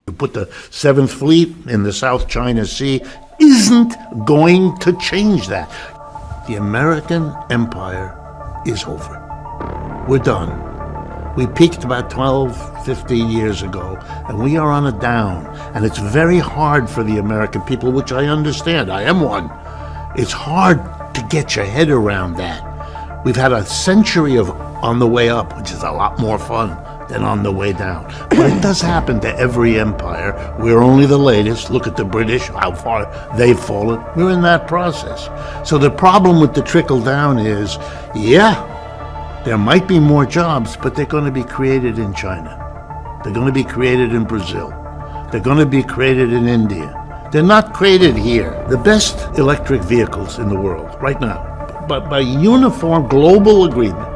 You put the Seventh Fleet in the South China Sea isn't going to change that. The American empire is over. We're done. We peaked about 12, 15 years ago, and we are on a down. And it's very hard for the American people, which I understand. I am one. It's hard to get your head around that. We've had a century of on the way up, which is a lot more fun than on the way down. But it does happen to every empire. We're only the latest. Look at the British, how far they've fallen. We're in that process. So the problem with the trickle down is, there might be more jobs, but they're going to be created in China. They're going to be created in Brazil. They're going to be created in India. They're not created here. The best electric vehicles in the world right now, but by uniform global agreement,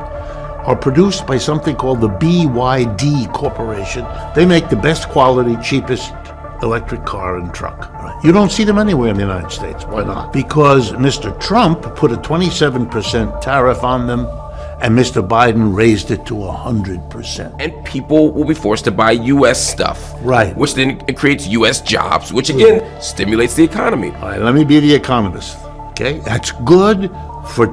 are produced by something called the BYD Corporation. They make the best quality, cheapest electric car and truck. Right? You don't see them anywhere in the United States. Why not? Because Mr. Trump put a 27% tariff on them, and Mr. Biden raised it to 100%. And people will be forced to buy U.S. stuff. Right. Which then it creates U.S. jobs, which again stimulates the economy. All right, let me be the economist. Okay? That's good for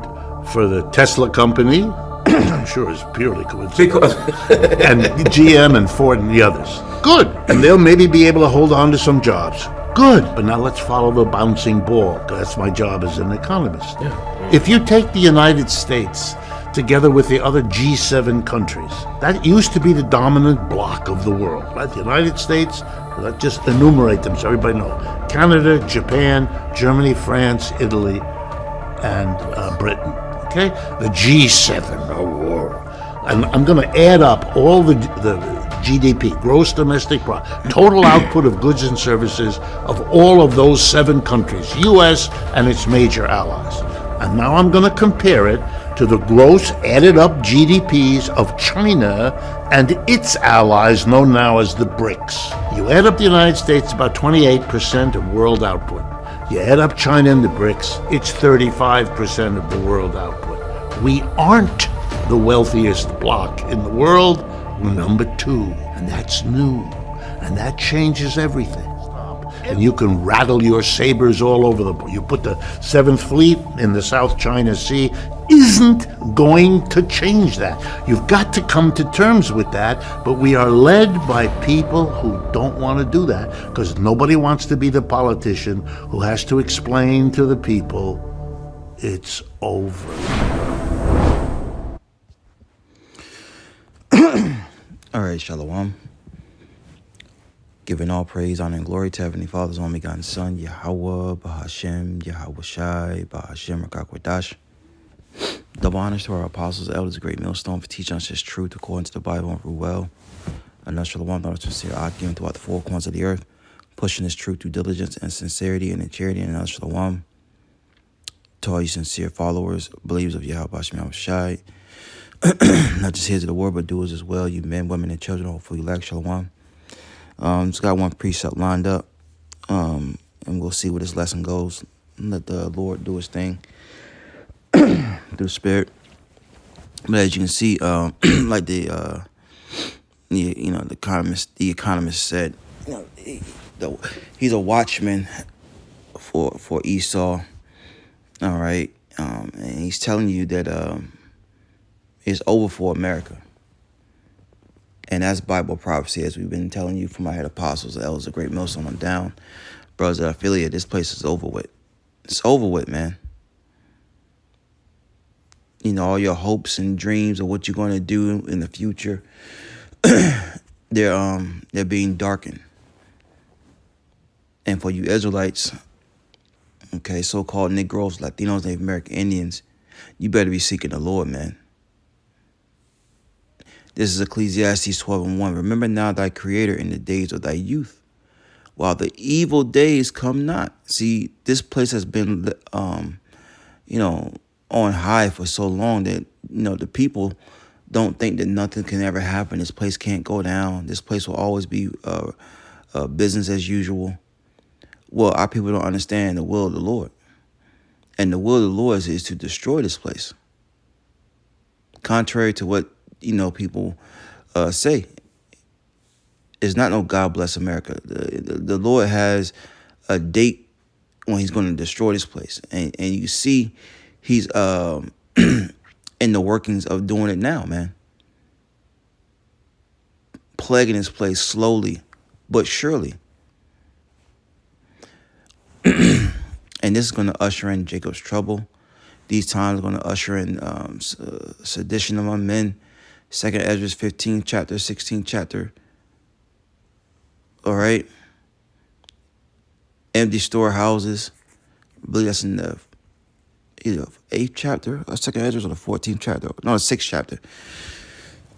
the Tesla company. I'm sure it's purely coincidental. And GM and Ford and the others. Good. And they'll maybe be able to hold on to some jobs. Good. But now let's follow the bouncing ball, because that's my job as an economist. Yeah. If you take the United States together with the other G7 countries, that used to be the dominant bloc of the world, right? The United States, let's just enumerate them so everybody knows. Canada, Japan, Germany, France, Italy, and Britain. Okay, the G7 world, and I'm going to add up all the GDP, gross domestic product, total output of goods and services of all of those 7 countries, U.S. and its major allies. And now I'm going to compare it to the gross added up GDPs of China and its allies, known now as the BRICS. You add up the United States, about 28% of world output. You add up China and the BRICS, it's 35% of the world output. We aren't the wealthiest bloc in the world. We're number 2, and that's new, and that changes everything. And you can rattle your sabers all over the board. You put the Seventh Fleet in the South China Sea isn't going to change that. You've got to come to terms with that, but we are led by people who don't want to do that, because nobody wants to be the politician who has to explain to the people it's over. All right, Shalom. Giving all praise, honor, and glory to Heavenly Father's only begotten Son, Yahweh, Bahashem, Yahweh Shai, Bahashem, Rakakwadash. Double honors to our apostles, elders, great millstone, for teaching us His truth according to the Bible and rule well. And us Shalom, our sincere given throughout the 4 corners of the earth, pushing His truth through diligence and sincerity and in charity. And us Shalom, to all you sincere followers, believers of Yahweh, Bahashem, Yahweh Shai, not just hearers of the word, but doers as well, you men, women, and children, hopefully you like Shalom. Just got one precept lined up, and we'll see where this lesson goes. Let the Lord do His thing through the Spirit. But as you can see, like the economist said, he's a watchman for Esau. All right, and he's telling you that it's over for America. And that's Bible prophecy, as we've been telling you from our head apostles, elders, a great millstone on down. Brothers that are affiliated, this place is over with. It's over with, man. You know, all your hopes and dreams of what you're going to do in the future, they're being darkened. And for you Israelites, okay, so-called Negroes, Latinos, Native American Indians, you better be seeking the Lord, man. This is Ecclesiastes 12:1. Remember now thy Creator in the days of thy youth, while the evil days come not. See, this place has been, on high for so long that, the people don't think that nothing can ever happen. This place can't go down. This place will always be business as usual. Well, our people don't understand the will of the Lord. And the will of the Lord is to destroy this place. Contrary to what, people say. It's not no God bless America. The Lord has a date when he's going to destroy this place. And you see he's in the workings of doing it now, man. Plaguing this place slowly but surely. And this is going to usher in Jacob's trouble. These times are going to usher in sedition among men. 2nd Ezra 15th chapter, 16th chapter. All right. Empty storehouses. I believe that's in the either 8th chapter or 2nd Ezra or the 14th chapter. No, the 6th chapter.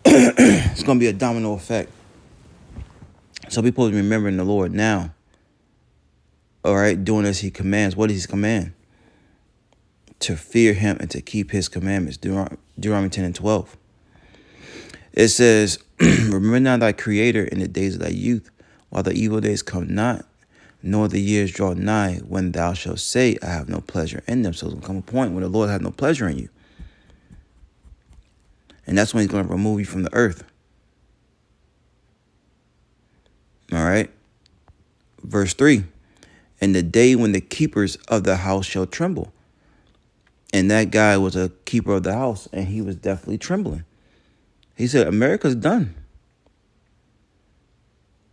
It's going to be a domino effect. So people remembering the Lord now. All right, doing as he commands. What does he command? To fear him and to keep his commandments. Deuteronomy 10 and 12. It says, remember now thy creator in the days of thy youth, while the evil days come not, nor the years draw nigh, when thou shalt say, I have no pleasure in them. So there's going to come a point when the Lord has no pleasure in you. And that's when he's going to remove you from the earth. All right. Verse 3. And the day when the keepers of the house shall tremble. And that guy was a keeper of the house, and he was definitely trembling. He said, America's done.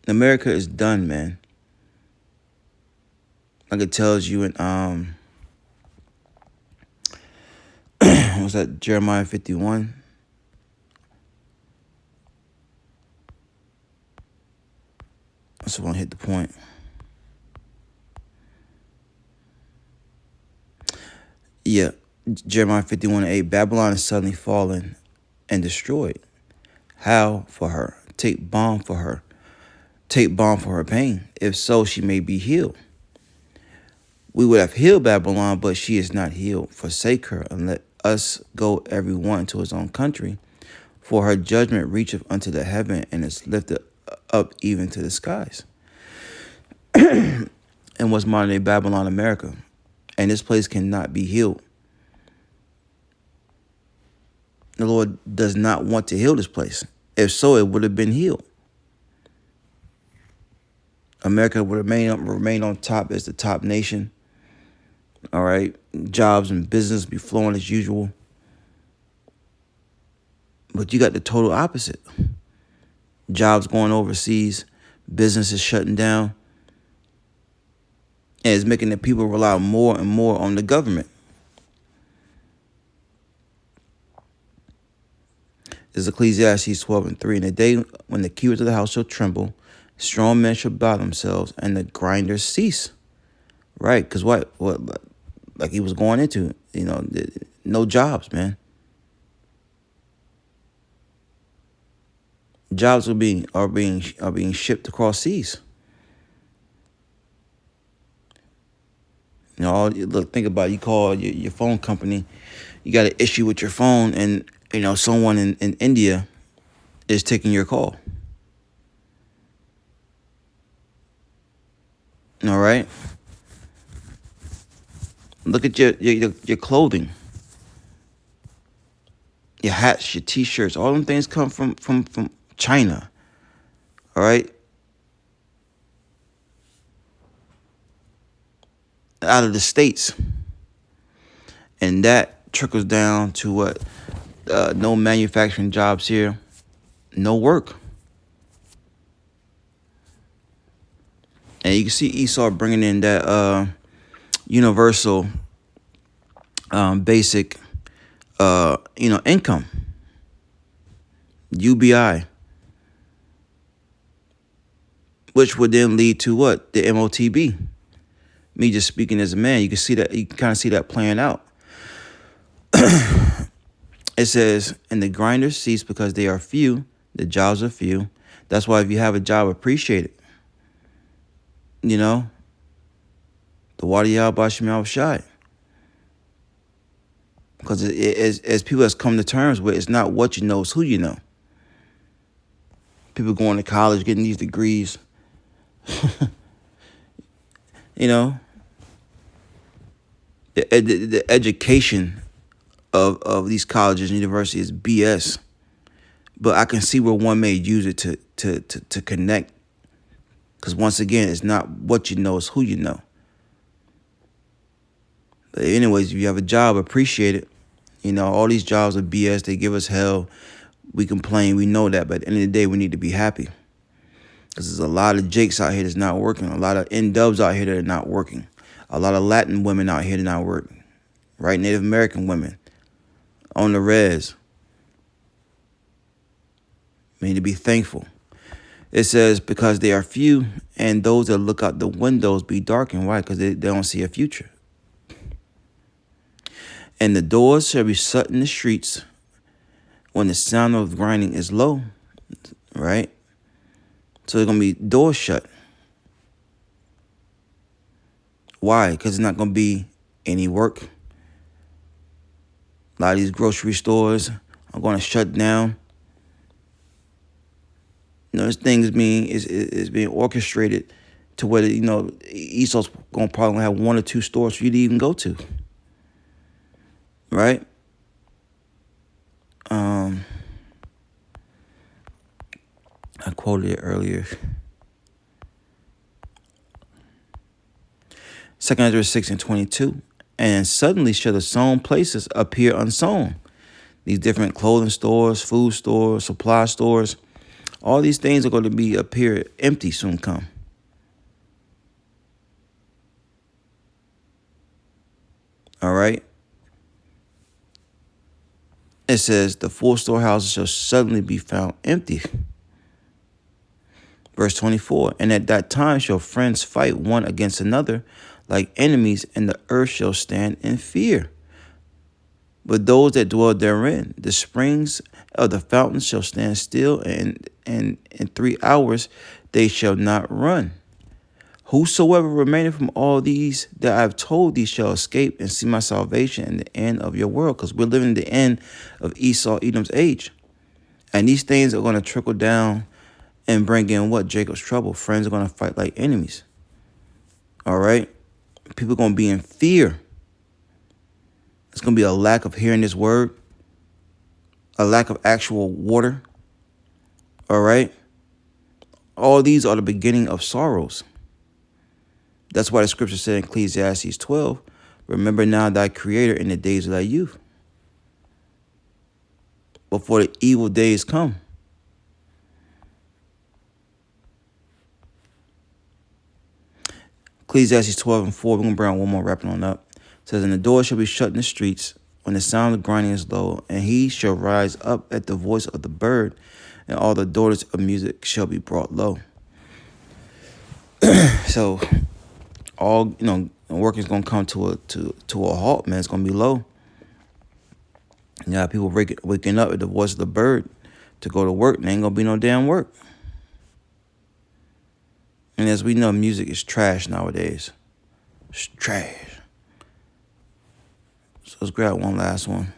America is done, man. Like it tells you in what's that, Jeremiah 51? I just want to hit the point. Yeah, Jeremiah 51:8. Babylon is suddenly fallen and destroyed. How for her? Take balm for her. Take balm for her pain. If so, she may be healed. We would have healed Babylon, but she is not healed. Forsake her, and let us go every one to his own country. For her judgment reacheth unto the heaven, and is lifted up even to the skies. And what's modern day Babylon, America? And this place cannot be healed. The Lord does not want to heal this place. If so, it would have been healed. America would remain on top as the top nation. All right. Jobs and business be flowing as usual. But you got the total opposite. Jobs going overseas. Business is shutting down. And it's making the people rely more and more on the government. This is Ecclesiastes 12 and 3. In the day when the keepers of the house shall tremble, strong men shall bow themselves, and the grinders cease. Right? Because what like he was going into, no jobs, man. Jobs are being shipped across seas. Look, think about it. You call your phone company, you got an issue with your phone, and someone in India is taking your call. All right. Look at your clothing, your hats, your t-shirts. All them things come from China. All right. Out of the States. And that trickles down to what? No manufacturing jobs here. No work. And you can see Esau bringing in that universal basic income. UBI. Which would then lead to what? The MOTB. Me just speaking as a man, you can see that, you can kind of see that playing out. It says, and the grinders cease because they are few. The jobs are few. That's why if you have a job, appreciate it. The Wadiyah Bashim Shai. Because as people has come to terms with, it's not what you know, it's who you know. People going to college, getting these degrees. The education of these colleges and universities is BS. But I can see where one may use it to connect Because once again, it's not what you know, it's who you know. But anyways, if you have a job, appreciate it. You know, all these jobs are BS. They give us hell. We complain. We know that. But at the end of the day, we need to be happy. Because there's a lot of Jakes out here that's not working. A lot of N-dubs out here that are not working. A lot of Latin women out here that are not working. Right? Native American women. On the res. We need to be thankful. It says, because they are few, and those that look out the windows be darkened. Why? Because they don't see a future. And the doors shall be shut in the streets when the sound of grinding is low. Right? So there's going to be doors shut. Why? Because there's not going to be any work. A lot of these grocery stores are going to shut down. You know, this thing is being orchestrated to where, you know, Esau's probably have one or two stores for you to even go to. Right? I quoted it earlier. 2 Ezra 6:22. And suddenly shall the sown places appear unsown. These different clothing stores, food stores, supply stores, all these things are going to appear empty soon come. All right. It says the full storehouses shall suddenly be found empty. Verse 24, and at that time shall friends fight one against another like enemies, and the earth shall stand in fear. But those that dwell therein, the springs of the fountains shall stand still, and in 3 hours they shall not run. Whosoever remaineth from all these that I have told thee shall escape and see my salvation in the end of your world. Because we're living the end of Esau, Edom's age. And these things are going to trickle down and bring in what? Jacob's trouble. Friends are going to fight like enemies. All right? People are going to be in fear. It's going to be a lack of hearing this word. A lack of actual water. All right? All these are the beginning of sorrows. That's why the scripture said in Ecclesiastes 12, remember now thy creator in the days of thy youth, before the evil days come. Ecclesiastes 12:4, we're going to bring one more wrapping on up. It says, and the door shall be shut in the streets when the sound of grinding is low, and he shall rise up at the voice of the bird, and all the daughters of music shall be brought low. So all, you know, work is going to come to a halt, man. It's going to be low. You got people waking up at the voice of the bird to go to work, and there ain't going to be no damn work. And as we know, music is trash nowadays. It's trash. So let's grab one last one.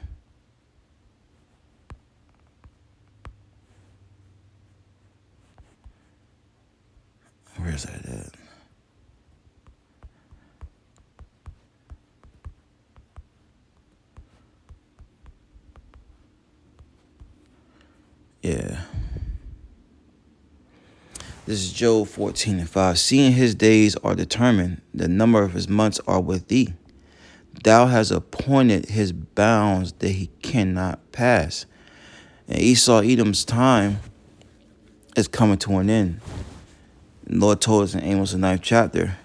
Where is that at? Yeah. This is Job 14:5. Seeing his days are determined, the number of his months are with thee. Thou hast appointed his bounds that he cannot pass. And Esau, Edom's time is coming to an end. The Lord told us in Amos, the 9th chapter,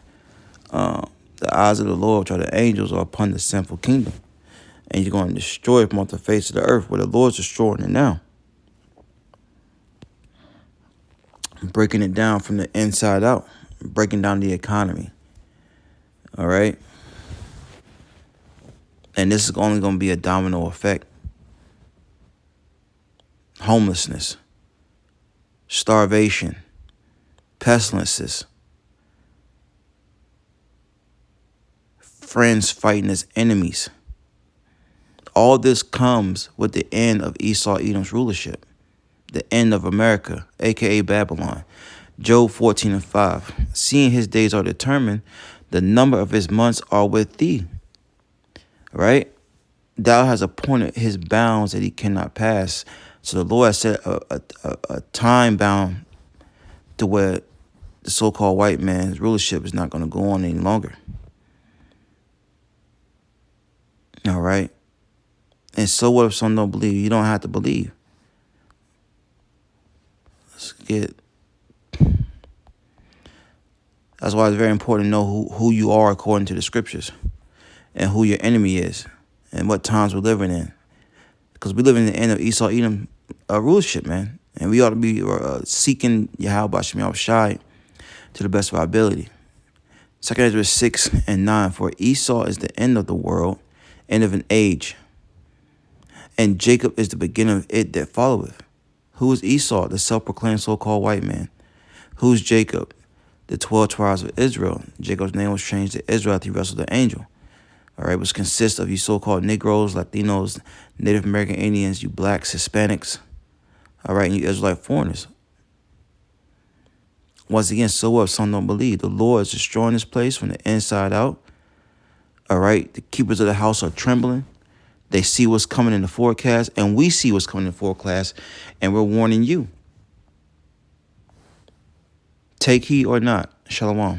the eyes of the Lord, or the angels, are upon the sinful kingdom. And you're going to destroy it from off the face of the earth, where the Lord's destroying it now. Breaking it down from the inside out. Breaking down the economy. All right? And this is only going to be a domino effect. Homelessness. Starvation. Pestilences. Friends fighting as enemies. All this comes with the end of Esau, Edom's rulership. The end of America, a.k.a. Babylon. Job 14:5. Seeing his days are determined, the number of his months are with thee. Right? Thou hast appointed his bounds that he cannot pass. So the Lord has set a time bound to where the so-called white man's rulership is not going to go on any longer. All right? And so what if some don't believe? You don't have to believe. That's why it's very important to know who you are according to the scriptures and who your enemy is and what times we're living in. Because we live in the end of Esau Edom rulership, man. And we ought to be seeking Yahweh Shem Yahushai to the best of our ability. 2 Ezra 6:9, for Esau is the end of the world, end of an age. And Jacob is the beginning of it that followeth. Who is Esau, the self-proclaimed so-called white man? Who is Jacob? The 12 tribes of Israel. Jacob's name was changed to Israel after he wrestled the angel. All right, which consists of you so-called Negroes, Latinos, Native American Indians, you blacks, Hispanics, all right, and you Israelite foreigners. Once again, so what if some don't believe? The Lord is destroying this place from the inside out. All right, the keepers of the house are trembling. They see what's coming in the forecast, and we see what's coming in the forecast, and we're warning you. Take heed or not. Shalom.